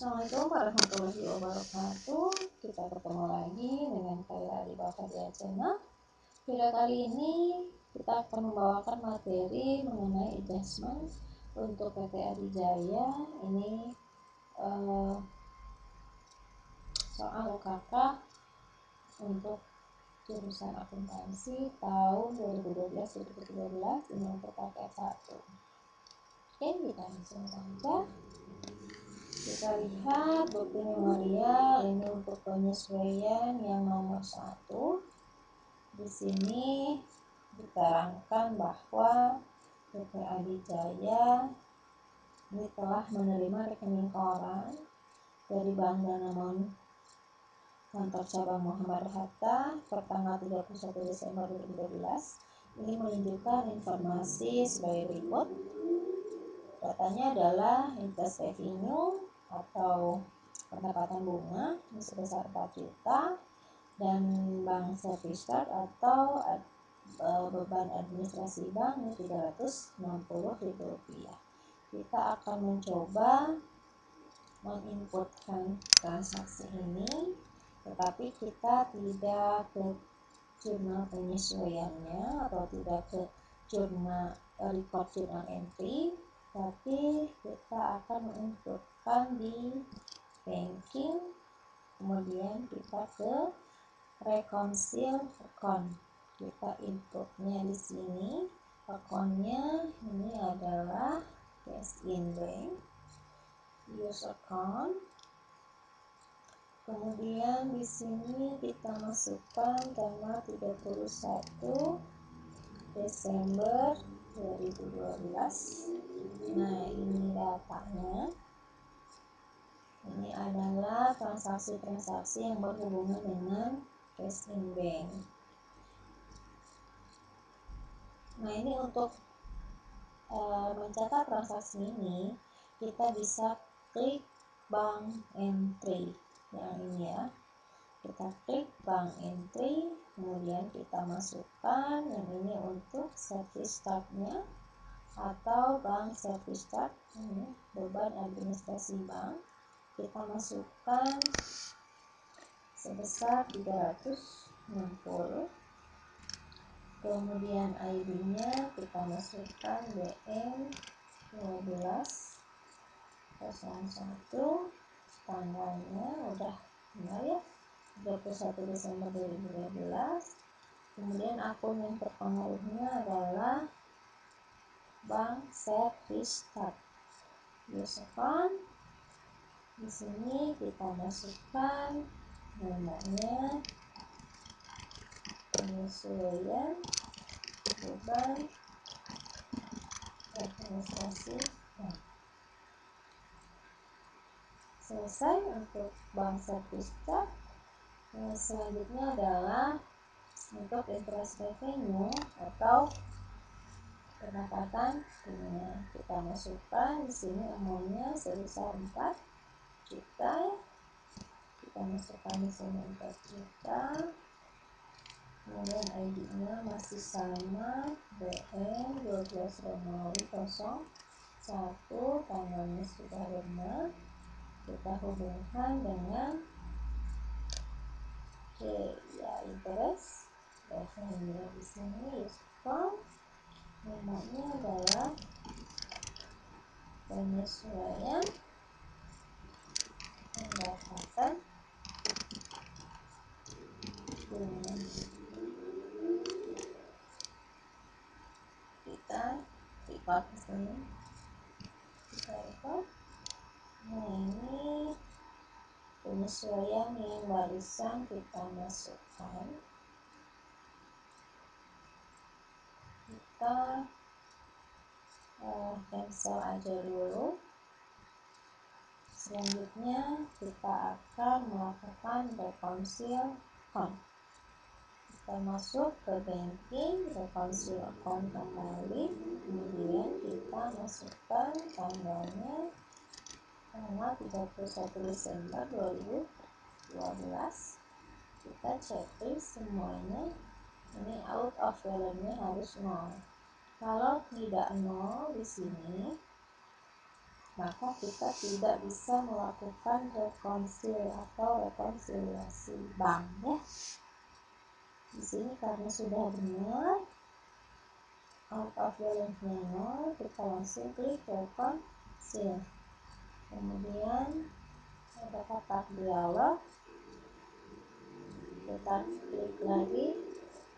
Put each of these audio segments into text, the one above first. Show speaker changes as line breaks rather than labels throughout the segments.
Assalamualaikum warahmatullahi wabarakatuh. Kita ketemu lagi dengan Kaira di Bahagia Channel. Video kali ini kita akan membawakan materi mengenai adjustment untuk PT Adijaya. Ini soal UKK untuk jurusan akuntansi tahun 2012-2013 ini untuk paket 1. Oke, kita langsung saja. Kita lihat bukti memorial ini untuk penyesuaian yang nomor 1. Di sini diterangkan bahwa PT Adijaya ini telah menerima rekening koran dari Bank Danamon Kantor Cabang Muhammad Hatta pertanggal 31 Desember 2013. Ini menunjukkan informasi sebagai berikut. Datanya adalah interest revenue atau pendapatan bunga sebesar 4 juta dan bank service charge atau beban administrasi bank 360.000 rupiah. Kita akan mencoba menginputkan transaksi ini, tetapi kita tidak ke jurnal penyesuaiannya atau tidak ke jurnal record jurnal entry, tapi kita akan menginputkan di banking, kemudian kita ke reconcile account. Kita inputnya di sini, akunnya ini adalah cash in bank, use account. Kemudian di sini kita masukkan tanggal 31 Desember 2012. Nah, ini datanya. Ini adalah transaksi-transaksi yang berhubungan dengan cash in bank. Nah, ini untuk mencatat transaksi ini kita bisa klik bank entry yang ini ya. Kita klik bank entry, kemudian kita masukkan yang ini untuk service charge-nya atau bank service charge, ini beban administrasi bank. Kita masukkan sebesar 360. Kemudian ID-nya kita masukkan BM 1201. Tanggalnya udah benar ya, 21 Desember 2012. Kemudian akun yang terpengaruhnya adalah bank service charge, use account. Di sini kita masukkan namanya, penyesuaian beban administrasi bank. Selesai untuk bank service charge. Selanjutnya adalah untuk interest revenue atau pendapatan bunga. Kita masukkan di sini amountnya sebesar 4 juta. Kita masukkan di sini 4 juta. Kemudian ID-nya masih sama, BM 12.01, tanggalnya sudah benar. Kita hubungkan dengan interest revenue di sini use account. Namanya adalah penyesuaian pendapatan bunga. Kita record di sini. Kita record. Nah, ini penyesuaian yang barusan kita masukkan. Kita cancel aja dulu. Selanjutnya kita akan melakukan reconcile account. Kita masuk ke banking, reconcile account kembali, kemudian kita masukkan tanggalnya tanggal 31 Desember 2012. Kita checklist semuanya. Ini out of value-nya harus 0. Kalau tidak 0 di sini, maka kita tidak bisa melakukan rekonsiliasi bank ya. Di sini karena sudah benar, out of balance-nya 0, kita langsung klik reconcile. Kemudian ada kotak dialog, kita klik lagi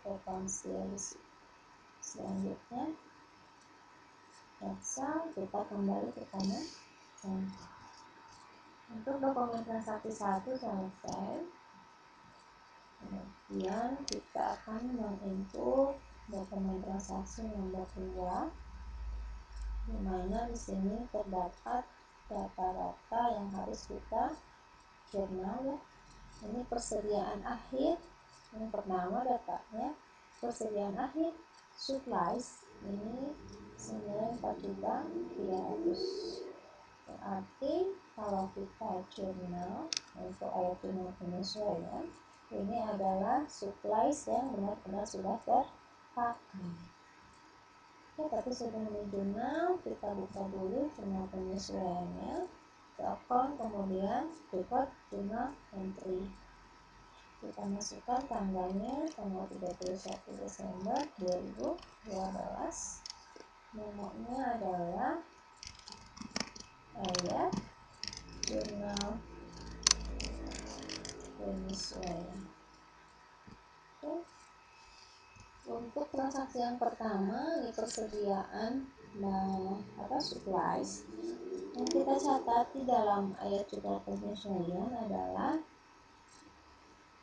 reconciliation. Selanjutnya Excel, kita kembali ke kanan. Untuk dokumen transaksi 1 selesai. Kemudian kita akan menginput dokumen transaksi nomor 2, di mana di sini terdapat data-data yang harus kita jurnal ya. Ini persediaan akhir. Yang pertama datanya persediaan akhir supplies, ini senilai 4.300.000. Berarti kalau kita jurnal untuk ayat jurnal penyesuaian, ini adalah supplies yang benar-benar sudah terpakai. Ya, tapi sebelum di jurnal, kita buka dulu jurnal penyesuaiannya, ke akun, kemudian report jurnal entry. Kita masukkan tanggalnya tanggal 31 Desember 2012. Nomornya adalah ayat jurnal penyesuaian. Oke. Untuk transaksi yang pertama di persediaan supplies, yang kita catat di dalam ayat jurnal penyesuaian adalah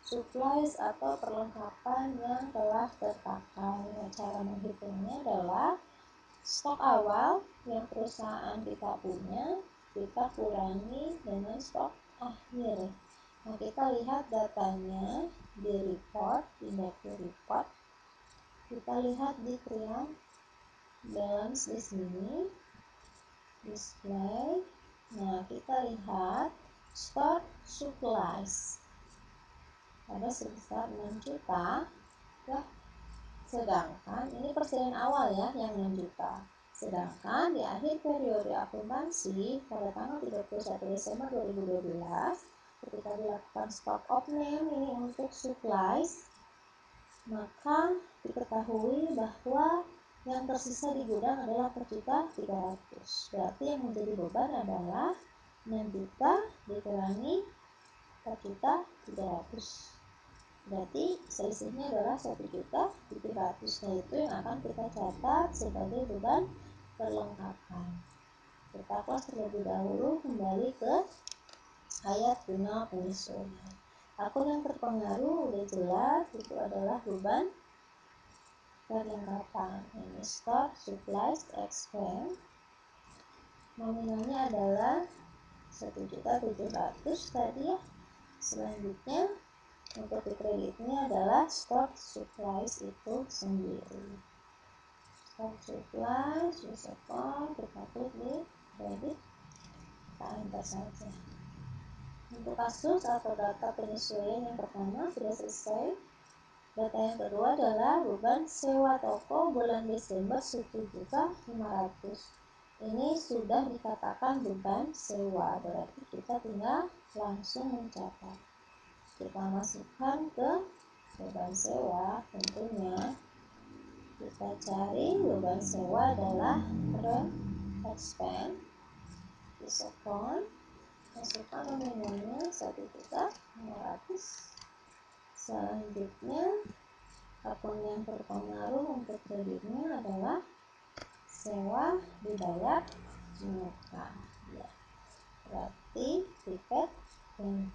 supplies atau perlengkapan yang telah terpakai. Cara menghitungnya adalah stok awal yang perusahaan kita punya, kita kurangi dengan stok akhir. Nah, kita lihat datanya di report, tindak report. Kita lihat di trial balance di sini, display. Nah, kita lihat stock supplies ada sebesar 6 juta ya. Sedangkan ini persediaan awal ya yang 6 juta. Sedangkan di akhir periode akuntansi pada tanggal 31 Desember 2012 ketika dilakukan stock opening ini untuk supplies, maka diketahui bahwa yang tersisa di gudang adalah 4.300.000. Berarti yang menjadi beban adalah 6 juta dikurangi 4.300.000. Berarti selisihnya adalah 1.700.000. Nah, itu yang akan kita catat sebagai beban perlengkapan. Kita kelas terlebih dahulu kembali ke ayat jurnal penyesuaian. Akun yang terpengaruh udah jelas, itu adalah beban perlengkapan. Ini stock, supplies, expense. Nominalnya adalah 1.700.000 tadi ya. Selanjutnya untuk di kreditnya adalah stock supplies itu sendiri. Stock supplies, account, kita klik di kredit, kita enter saja. Untuk kasus atau data penyesuaian yang pertama sudah selesai. Data yang kedua adalah beban sewa toko bulan Desember 1.500.000. Ini sudah dikatakan beban sewa, berarti kita tinggal langsung mencatat. Kita masukkan ke beban sewa, tentunya kita cari beban sewa adalah rent expense, disokon, masukkan nominalnya 1.500.000. Selanjutnya akun yang terpengaruh untuk kreditnya adalah sewa dibayar muka ya. Berarti tiket dan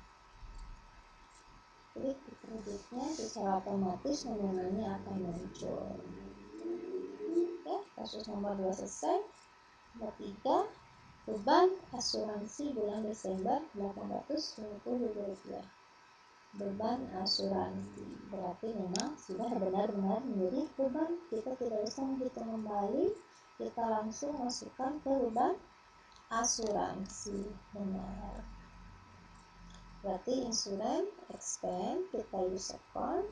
klik di kreditnya secara otomatis nominalnya akan muncul. Oke, kasus nomor 2 selesai. Nomor 3, beban asuransi bulan Desember 850.000 rupiah. Beban asuransi berarti memang sudah benar-benar menjadi beban. Kita tidak usah menghitung kembali, kita langsung masukkan ke beban asuransi. Benar. Berarti insurance expense, kita use account,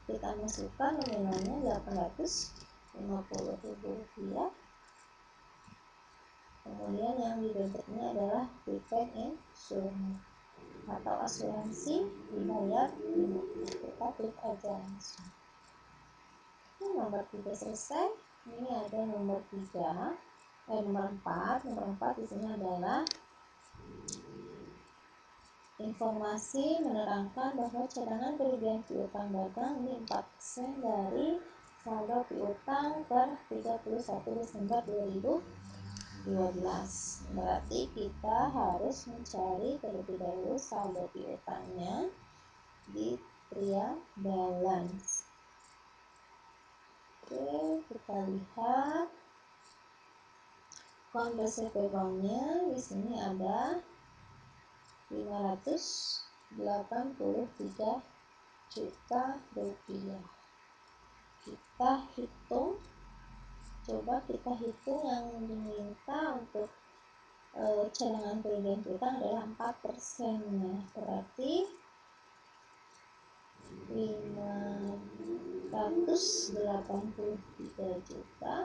kita masukkan nominalnya 850.000 rupiah. Kemudian yang di debitnya adalah prepaid insurance atau asuransi dibayar dulu. Kita klik aja langsung. Nomor 3 selesai. Ini ada nomor 4. Nomor 4 di sini adalah informasi menerangkan bahwa cadangan kerugian piutang dagang ini 4% dari saldo piutang per 31 Desember 2012. Berarti kita harus mencari terlebih dahulu saldo piutangnya di trial balance. Oke, kita lihat konversi perubahannya. Di sini ada 583 juta rupiah. Kita hitung, coba kita hitung yang diminta untuk cadangan kerugian piutang adalah 4%. Nah, berarti 583 juta.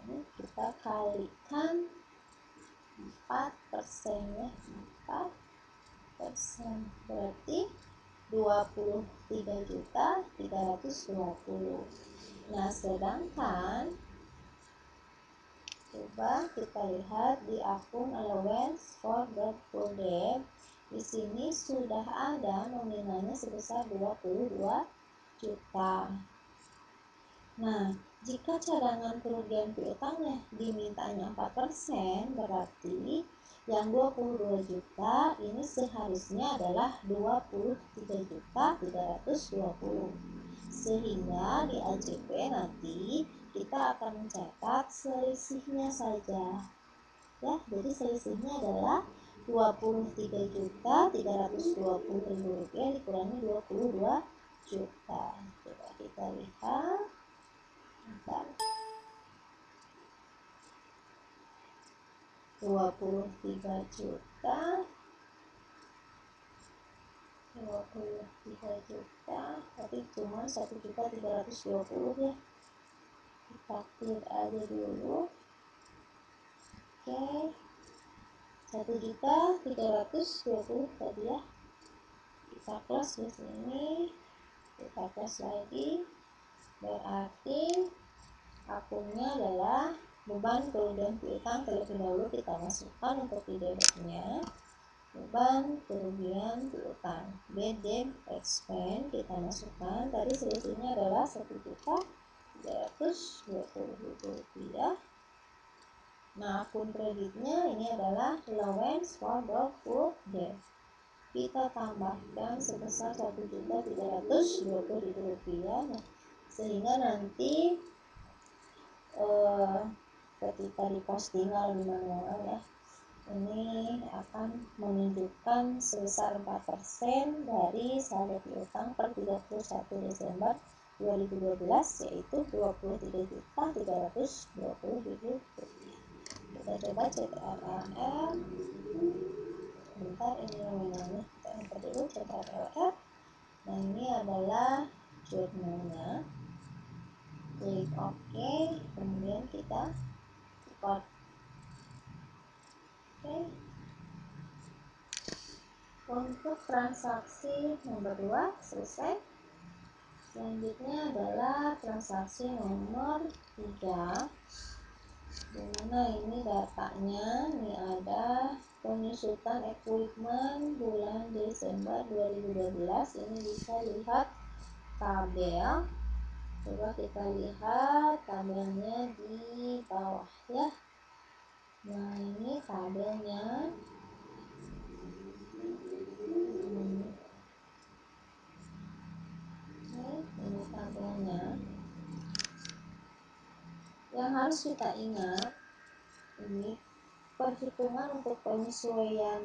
Ini kita kalikan 4% ya, 4% berarti 23.320. Nah, sedangkan coba kita lihat di akun allowance for doubtful debt. Di sini sudah ada nominalnya sebesar 22 juta. Nah, jika cadangan kerugian piutangnya dimintanya 4%, berarti yang 22 juta ini seharusnya adalah 23.320. Sehingga di AJP nanti kita akan mencatat selisihnya saja. Ya, jadi selisihnya adalah 23.320.000 rupiah dikurangi 22 juta. Coba kita lihat. 23 juta, tapi cuma 1.320 ya. Kita clear aja dulu. Oke, 1.320 tadi ya. Kita close di sini. Kita close lagi. Berarti akunnya adalah beban kerugian piutang. Terlebih dahulu kita masukkan untuk di debitnya beban kerugian piutang, bad debt expense kita masukkan. Tadi selisihnya adalah 1.320.000 rupiah. Nah, akun kreditnya ini adalah allowance for doubtful debt. Kita tambahkan sebesar 1.320.000 rupiah. Nah, sehingga nanti ketika di postingan di manual ya, ini akan menunjukkan sebesar 4% dari saldo piutang per 31 Desember 2012, yaitu 23.320.000 rupiah. Kita coba CTRLR. Bentar, ini nominalnya kita enter dulu, CTRLR. Nah, ini adalah jurnalnya. Klik OK, kemudian kita import. Oke. Untuk transaksi nomor 2 selesai. Selanjutnya adalah transaksi nomor 3, dimana ini datanya ini ada penyusutan equipment bulan Desember 2012. Ini bisa lihat tabel. Coba kita lihat tabelnya di bawah ya. Nah, ini tabelnya. Ini tabelnya. Yang harus kita ingat, ini perhitungan untuk penyesuaian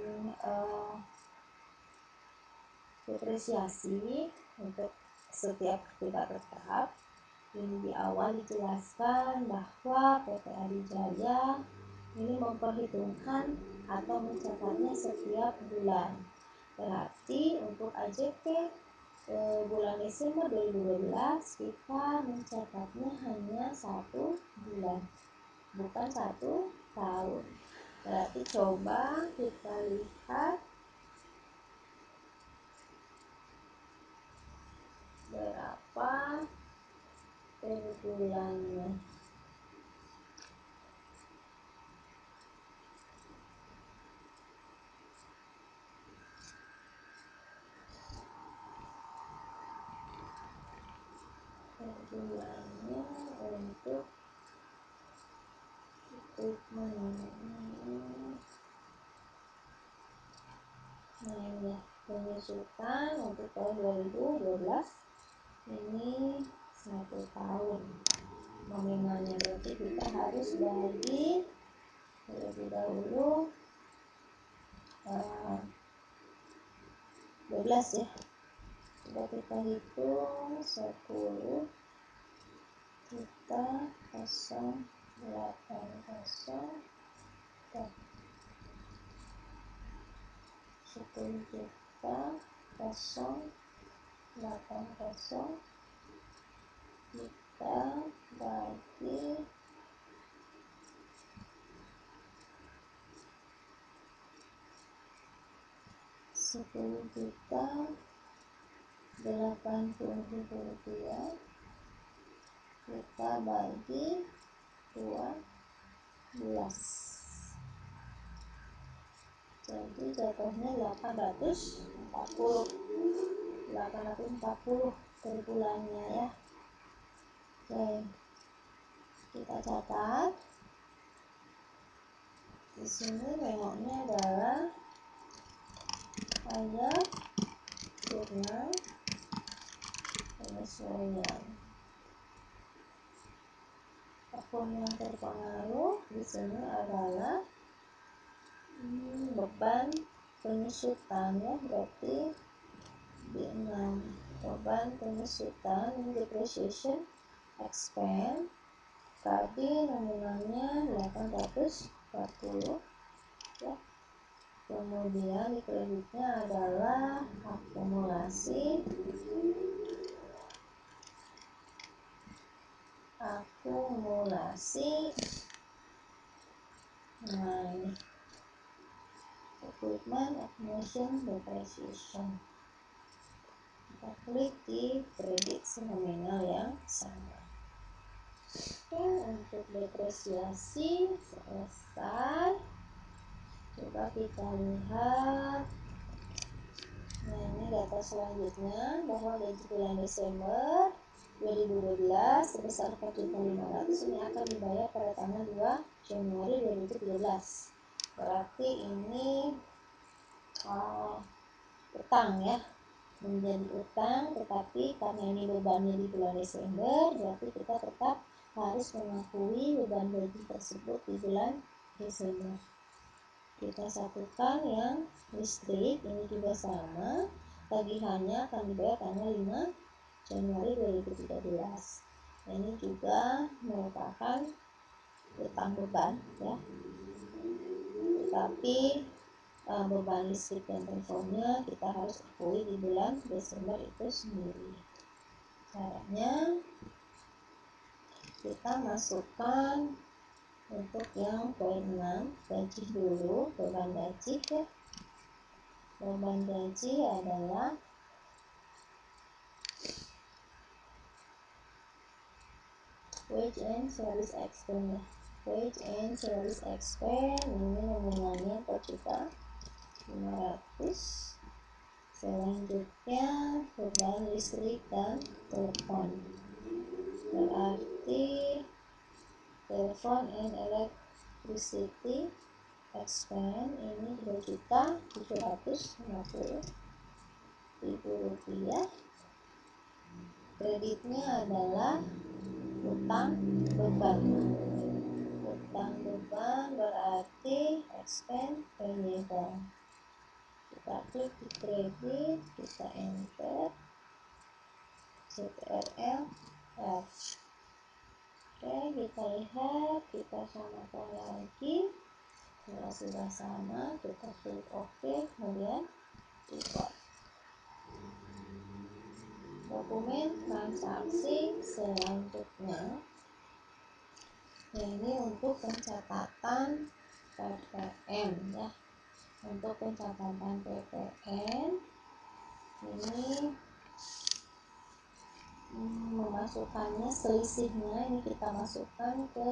depresiasi untuk setiap tidak tetap. Ini di awal dijelaskan bahwa PT Adijaya ini memperhitungkan atau mencatatnya setiap bulan. Berarti untuk AJP bulan Desember 2012 kita mencatatnya hanya 1 bulan. bukan 1 tahun. Berarti coba kita lihat berapa per bulannya. Per bulannya untuk penyusutan untuk tahun 2012 ini 1 tahun. Nominalnya berarti kita harus bagi terlebih dahulu 12 ya. Coba kita hitung 10 juta 080 10 juta 080 kita bagi 10 juta 80.000 rupiah kita bagi 12, jadi jatuhnya 840 per bulannya ya. Oke, kita catat di sini. Memangnya adalah ayat jurnal penyesuaian. Akun yang terpengaruh di sini adalah beban penyusutan ya, berarti di 6 beban penyusutan depreciation expense. Tadi nominalnya 840 ya. Kemudian di kreditnya adalah akumulasi nah ini equipment acquisition depreciation. Kita klik di kredit nominal yang sama. Oke, untuk depresiasi selesai. Coba kita lihat. Nah, ini data selanjutnya bahwa gaji bulan Desember 2012 sebesar 4.500 ini akan dibayar pada tanggal 2 Januari 2017. Berarti ini utang ya, menjadi utang, tetapi karena ini bebannya di bulan Desember, berarti kita tetap harus mengakui beban gaji tersebut di bulan Desember. Kita satukan yang listrik, ini juga sama, tagihannya akan dibayar tanggal 5 Januari 2013. Ini juga merupakan utang beban ya, tetapi beban listrik dan teleponnya kita harus akui di bulan Desember itu sendiri. Caranya kita masukkan untuk yang poin 6 gaji dulu, beban gaji ya. Beban gaji adalah wage and service expense ya. Wage and service expense ini nominalnya 4.500. Selanjutnya beban listrik dan telepon, berarti telepon and electricity expense ini 2.750.000 rupiah. Kreditnya adalah utang beban. Utang beban berarti expense payable. Kita klik di kredit, kita enter CTRL F. Oke, kita lihat, kita samakan lagi. Kalau sudah sama, kita klik OK, kemudian import. Dokumen transaksi selanjutnya Nah, ini untuk pencatatan PPN ya. Untuk pencatatan PPN ini memasukkannya, selisihnya ini kita masukkan ke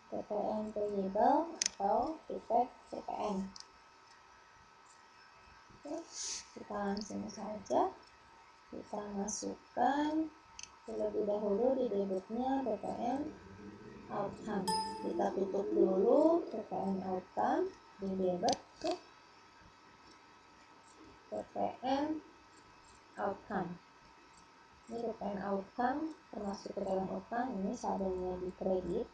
PPN payable atau prepaid PPN. Oke, kita langsung saja kita masukkan terlebih dahulu di debitnya PPN outcome. Kita tutup dulu PPN outcome di debit ke PPN outcome. Ini PPN outcome termasuk ke dalam outcome, ini saldonya di kredit.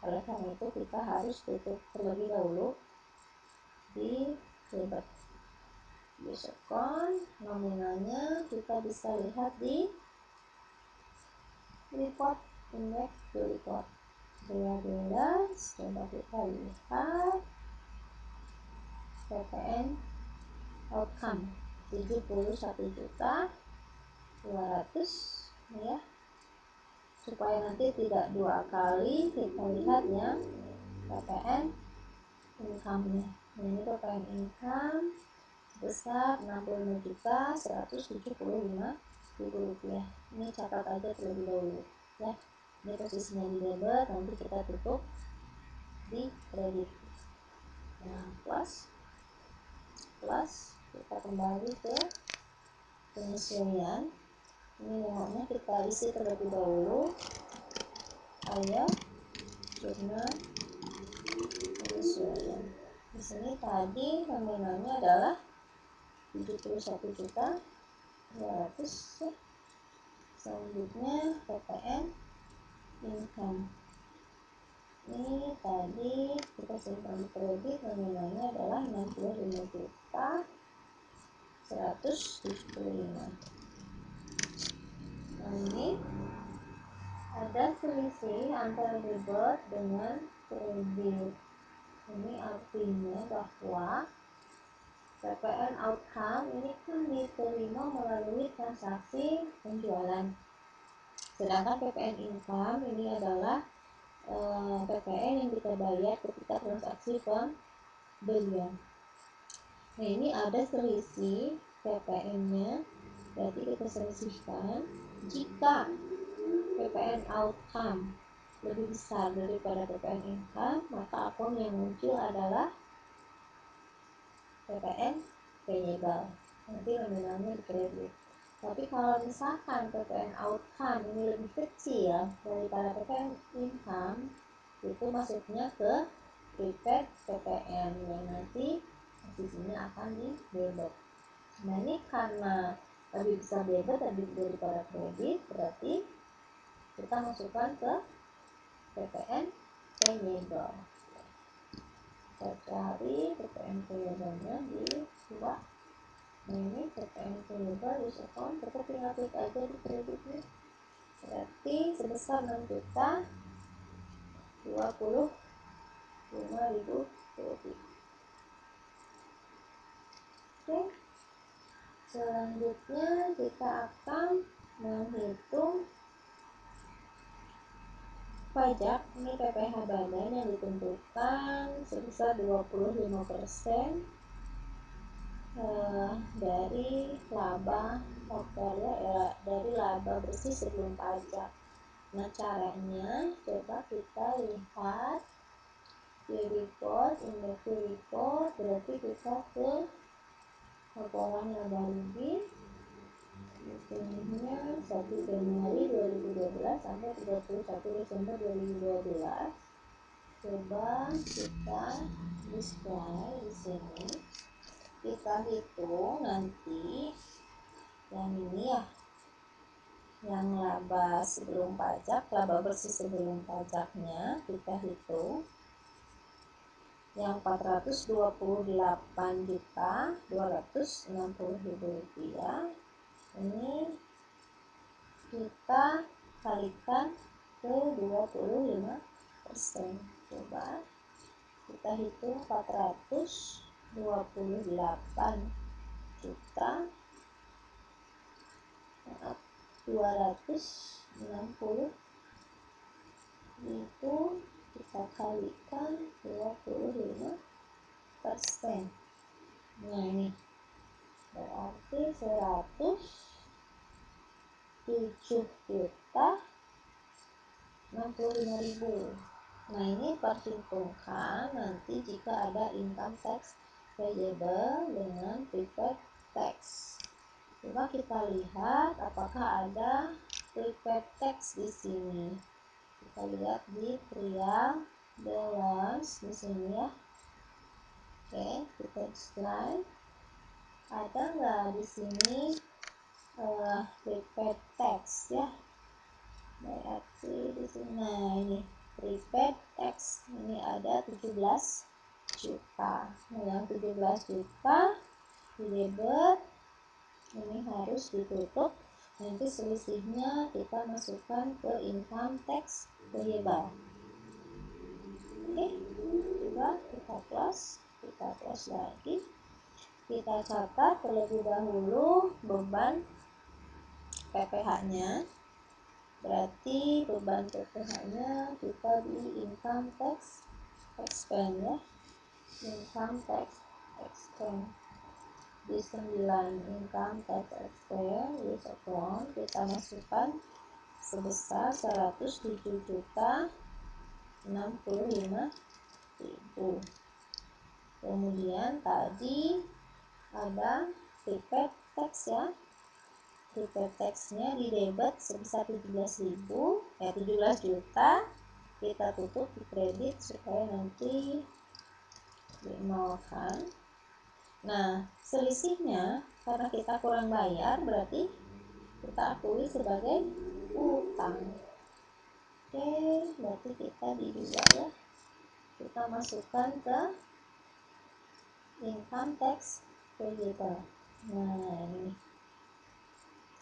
Oleh karena itu kita harus tutup terlebih dahulu di debit. Diskon nominalnya kita bisa lihat di report, indeks to report. Balance, coba kita lihat PPN outcome 71.200.000 ya, supaya nanti tidak dua kali kita lihat ya PPN income-nya. Ini PPN income sebesar 65.175.000 rupiah. Ini catat aja terlebih dahulu ya. Ini posisinya di debit, nanti kita tutup di kredit. Nah, plus kita kembali ke penyesuaian. Ini nomornya kita isi terlebih dahulu. Ayo jurnal penyesuaian. Di sini tadi nominalnya adalah 71.200.000 ya. Selanjutnya PPN income. Ini tadi kita simpan di kredit, nominalnya adalah 65.175.000. Nah, ini ada selisih antara debit dengan kredit. Ini artinya bahwa PPN outcome ini kan diterima melalui transaksi penjualan, sedangkan PPN income ini adalah PPN yang kita bayar ketika transaksi pembelian. Nah, ini ada selisih PPN-nya, berarti kita selisihkan. Jika PPN outcome lebih besar daripada PPN income, maka akun yang muncul adalah PPN payable, nanti nominalnya di kredit. Tapi kalau misalkan PPN outcome ini lebih kecil daripada PPN income, itu masuknya ke prepaid PPN yang nanti posisinya akan di debit. Nah, ini karena lebih besar debit daripada kredit, berarti kita masukkan ke PPN payable. Kita cari PPN payable-nya di dua. Nah, ini PPN payable diskon, kita tinggal klik aja di kreditnya. Berarti sebesar 6.025.000 rupiah. Oke. Selanjutnya kita akan menghitung pajak. Ini PPh badan yang ditentukan sebesar 25% dari laba faktor ya, dari laba bersih sebelum pajak. Nah, caranya coba kita lihat di report, indeks report, berarti kita ke laporan laba rugi. Hitungannya 1 Januari 2012 sampai 31 Desember 2012. Coba kita display di sini. Kita hitung nanti yang ini ya, yang laba sebelum pajak, laba bersih sebelum pajaknya kita hitung yang 428.260.000 rupiah. Ini kita kalikan ke 25%. Coba kita hitung 428.260.000 itu kita kalikan 25%. Nah ini berarti 107.065.000. Nah ini perhitungkan nanti jika ada income tax payable dengan prepaid tax. Coba kita lihat apakah ada prepaid tax di sini. Kita lihat di trial balance di sini ya. Oke, kita slide. Ada nggak di sini prepaid tax ya? Berarti di sini, nah ini prepaid tax ini ada 17 juta. Nah, yang 17 juta di debit ini harus ditutup. Nanti selisihnya kita masukkan ke income tax payable. Oke, coba kita close lagi. Kita catat terlebih dahulu beban PPh-nya. Berarti beban PPh-nya kita di income tax expense ya. Income tax expense di 9 income tax expense di account kita masukkan sebesar 107.065.000. Kemudian tadi ada prepaid tax ya. Prepaid tax-nya di debit sebesar 17 juta, kita tutup di kredit supaya nanti dinolkan. Nah, selisihnya karena kita kurang bayar berarti kita akui sebagai utang. Oke, berarti kita di 2 ya. Kita masukkan ke income tax payable. Nah, ini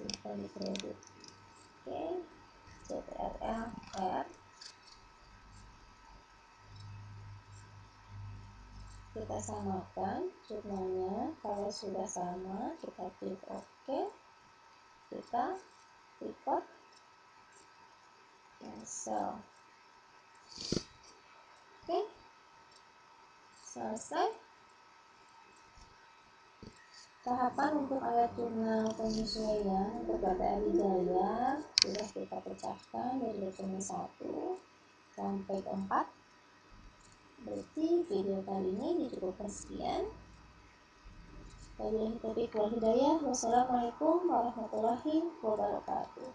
kita di kredit. Oke, CTRL-R. Kita samakan jumlahnya. Kalau sudah sama, kita klik OK. Kita record, cancel. Oke, selesai. Tahapan untuk ayat jurnal penyesuaian untuk data adidaya sudah kita pecahkan dari dokumen 1 sampai ke 4. Berarti video kali ini dicukupkan sekian. Wabillahi taufiq wal hidayah. Wassalamualaikum warahmatullahi wabarakatuh.